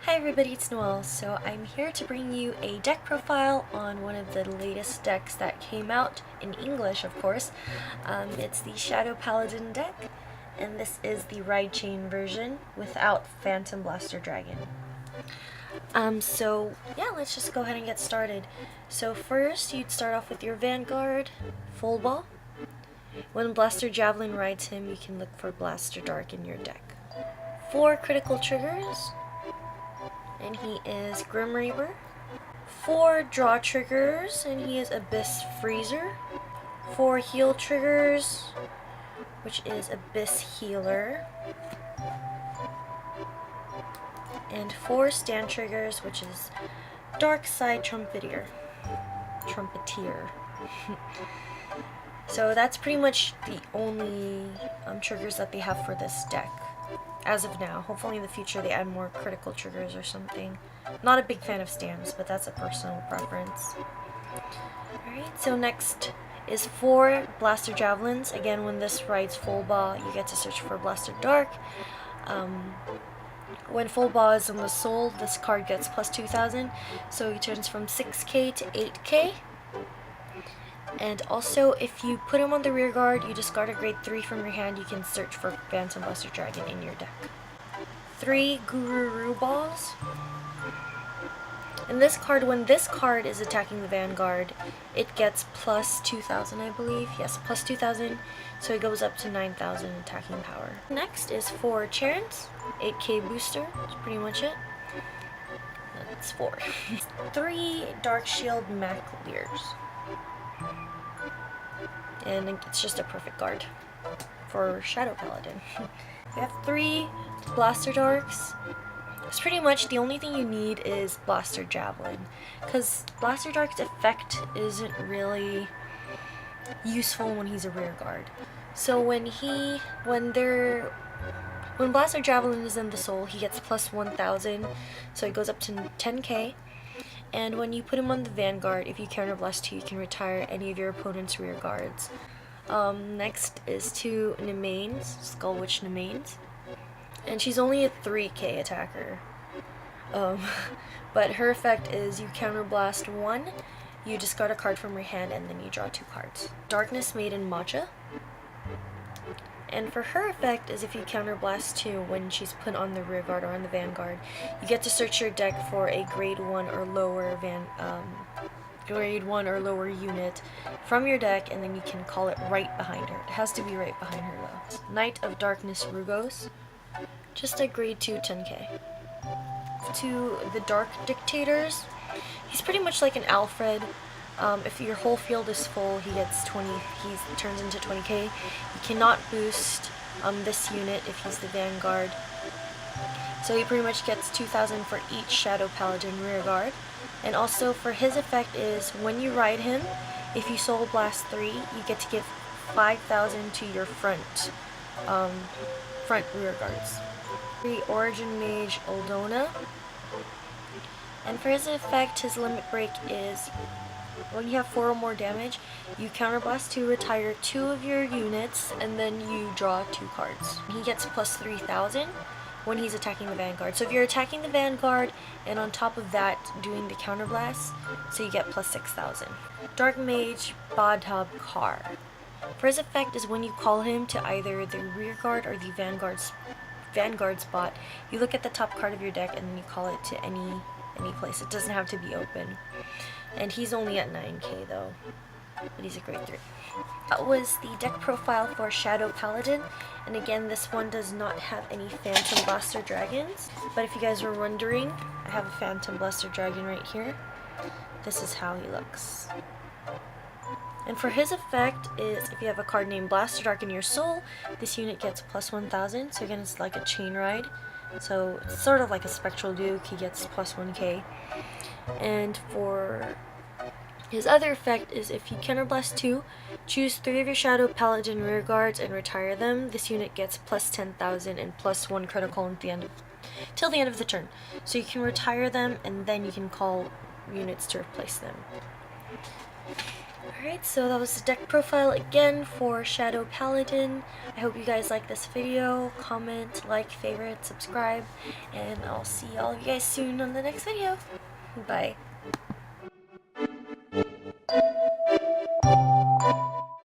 Hi everybody, it's Noelle. So I'm here to bring you a deck profile on one of the latest decks that came out, in English of course. It's the Shadow Paladin deck, and this is the Ride Chain version without Phantom Blaster Dragon. Let's just go ahead and get started. So first, you'd start off with your Vanguard, Full Ball. When Blaster Javelin rides him, you can look for Blaster Dark in your deck. 4 critical triggers, and he is Grim Reaper. 4 draw triggers, and he is Abyss Freezer. 4 heal triggers, which is Abyss Healer. And 4 stand triggers, which is Dark Side Trumpeter. So that's pretty much the only triggers that they have for this deck as of now. Hopefully in the future they add more critical triggers or something. Not a big fan of stands, but that's a personal preference. Alright, so next is 4 Blaster Javelins. Again, when this rides Full Ball, you get to search for Blaster Dark. When Full Ball is in the soul, this card gets plus 2,000, so he turns from 6k to 8k. And also, if you put him on the rear guard, you discard a grade 3 from your hand, you can search for Phantom Blaster Dragon in your deck. 3 Guru Balls. And this card, when this card is attacking the Vanguard, it gets plus 2,000, I believe. Yes, plus 2,000, so it goes up to 9,000 attacking power. Next is 4 Charons, 8k booster, that's pretty much it. That's 4. 3 Dark Shield Maclears. And it's just a perfect guard for Shadow Paladin. We have 3 Blaster Darks. It's pretty much the only thing you need is Blaster Javelin, because Blaster Dark's effect isn't really useful when he's a rear guard. So when Blaster Javelin is in the soul, he gets plus 1,000, so it goes up to 10k. And when you put him on the Vanguard, if you counterblast 2, you can retire any of your opponent's rear guards. Next is 2 Nemanes, Skull Witch Nemanes. And she's only a 3k attacker. But her effect is you counterblast 1, you discard a card from your hand, and then you draw 2 cards. Darkness Maiden Matcha. And for her effect is if you counterblast 2 when she's put on the rear guard or on the Vanguard, you get to search your deck for a grade 1 or lower unit from your deck, and then you can call it right behind her. It has to be right behind her though. Knight of Darkness Rugos, just a grade 2 10k. To the Dark Dictators, he's pretty much like an Alfred. If your whole field is full, he gets 20. He turns into 20k. You cannot boost this unit if he's the Vanguard. So he pretty much gets 2,000 for each Shadow Paladin rear guard. And also for his effect is when you ride him, if you Soul Blast 3, you get to give 5,000 to your front rear guards. 3 Origin Mage Oldona. And for his effect, his limit break is when you have 4 or more damage, you counterblast to retire 2 of your units, and then you draw 2 cards. He gets plus 3,000 when he's attacking the Vanguard. So if you're attacking the Vanguard, and on top of that doing the counterblast, so you get plus 6,000. Dark Mage Badhab Kar. For his effect is when you call him to either the rear guard or the Vanguard spot, you look at the top card of your deck and then you call it to any place. It doesn't have to be open. And he's only at 9k though, but he's a grade 3. That was the deck profile for Shadow Paladin, and again, this one does not have any Phantom Blaster Dragons, but if you guys were wondering, I have a Phantom Blaster Dragon right here. This is how he looks. And for his effect is if you have a card named Blaster Dark in your soul, this unit gets plus 1,000, so again it's like a chain ride. So it's sort of like a Spectral Duke, he gets plus 1k. And for his other effect is if you counterblast 2, choose 3 of your Shadow Paladin rear guards and retire them. This unit gets plus 10,000 and plus 1 critical at the end till the end of the turn. So you can retire them and then you can call units to replace them. Alright, so that was the deck profile again for Shadow Paladin. I hope you guys like this video. Comment, like, favorite, subscribe, and I'll see all of you guys soon on the next video. Bye.